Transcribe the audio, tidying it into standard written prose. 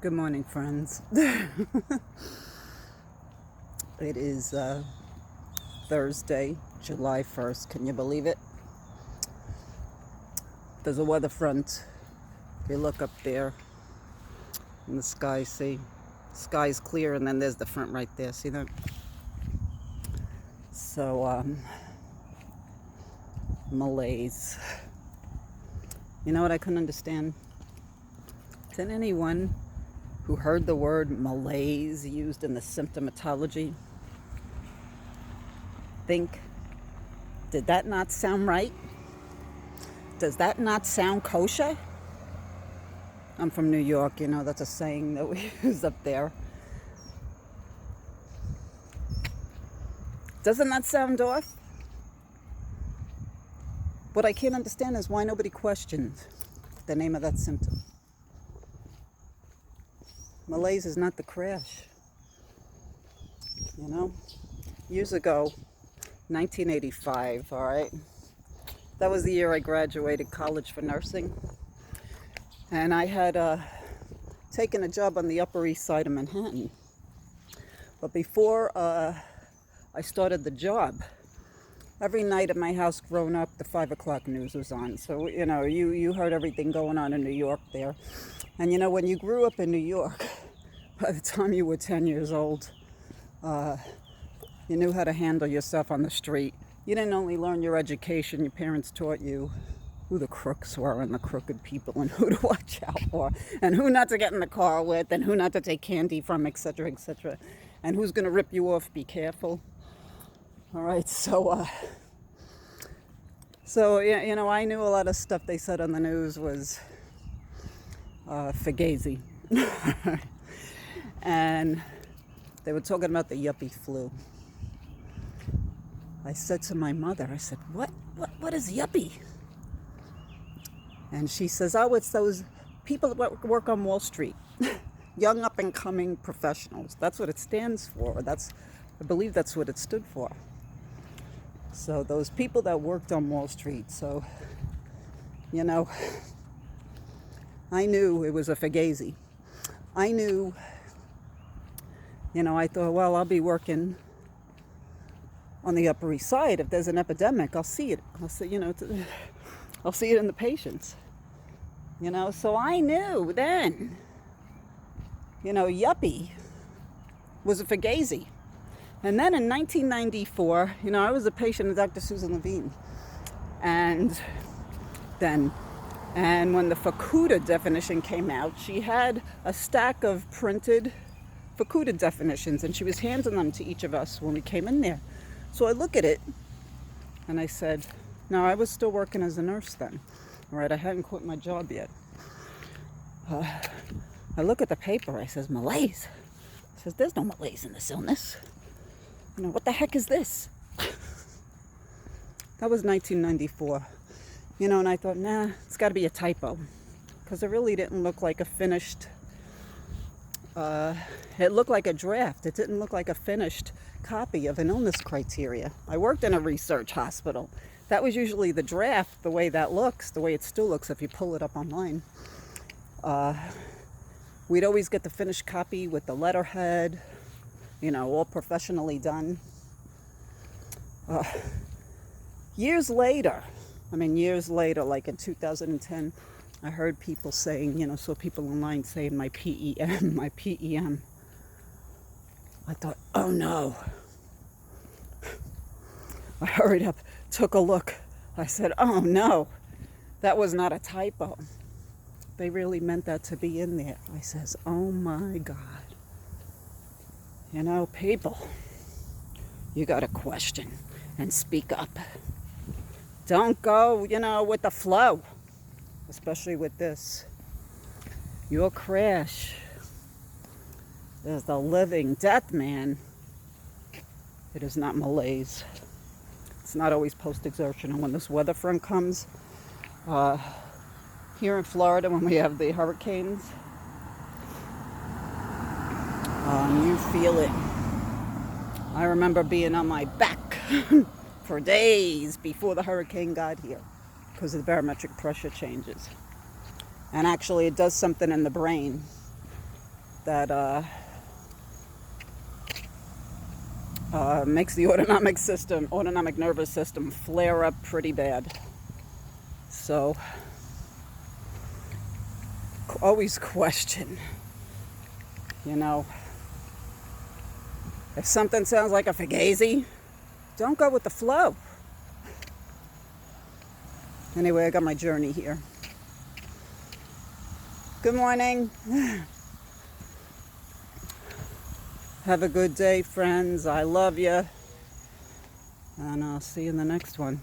Good morning, friends. It is Thursday, July 1st. Can you believe it? There's a weather front. If you look up there in the sky, see? Sky's clear, and then there's the front right there. See that? So, Malaise. You know what I couldn't understand? Did anyone who heard the word malaise used in the symptomatology think, did that not sound right? Does that not sound kosher? I'm from New York, you know, that's a saying that we use up there. Doesn't that sound off? What I can't understand is why nobody questioned the name of that symptom. Malaise is not the crash. You know? Years ago, 1985, all right? That was the year I graduated college for nursing. And I had taken a job on the Upper East Side of Manhattan. But before I started the job, every night at my house growing up, the 5 o'clock news was on. So, you know, you heard everything going on in New York there. And, you know, when you grew up in New York, by the time you were 10 years old, you knew how to handle yourself on the street. You didn't only learn your education, your parents taught you who the crooks were and the crooked people and who to watch out for and who not to get in the car with and who not to take candy from, etc., etc. And who's going to rip you off, be careful. All right, so yeah, you know, I knew a lot of stuff they said on the news was Fugazi. And they were talking about the yuppie flu. I said to my mother, I said, what is yuppie? And she says, oh, it's those people that work on Wall Street. Young up and coming professionals. That's what it stands for. I believe that's what it stood for. So those people that worked on Wall Street. So, you know, I knew it was a Fugazi. I knew, you know, I thought, well, I'll be working on the Upper East Side. If there's an epidemic, I'll see it. I'll see, you know, I'll see it in the patients. You know, so I knew then, you know, yuppie was a Fugazi. And then in 1994, you know, I was a patient of Dr. Susan Levine. And when the Fukuda definition came out, she had a stack of printed Fukuda definitions, and she was handing them to each of us when we came in there. So I look at it, and I said, no, I was still working as a nurse then. All right, I hadn't quit my job yet. I look at the paper, I says, malaise. I says, there's no malaise in this illness. You know, what the heck is this? That was 1994. You know, and I thought, nah, it's got to be a typo. Because it really didn't look like a finished, it looked like a draft. It didn't look like a finished copy of an illness criteria. I worked in a research hospital. That was usually the draft, the way that looks, the way it still looks if you pull it up online. We'd always get the finished copy with the letterhead, you know, all professionally done. Years later, like in 2010, I heard people saying, you know, so people online saying my PEM, my PEM. I thought, oh no. I hurried up, took a look. I said, oh no, that was not a typo. They really meant that to be in there. I says, oh my God. You know, people, you got to question and speak up. Don't go, you know, with the flow, especially with this. You'll crash. There's the living death, man. It is not malaise. It's not always post-exertion. And when this weather front comes, here in Florida, when we have the hurricanes, you feel it. I remember being on my back for days before the hurricane got here because the barometric pressure changes. And actually it does something in the brain. that makes the autonomic nervous system flare up pretty bad. So always question, you know, if something sounds like a Fugazi, don't go with the flow. Anyway, I got my journey here. Good morning. Have a good day, friends. I love you. And I'll see you in the next one.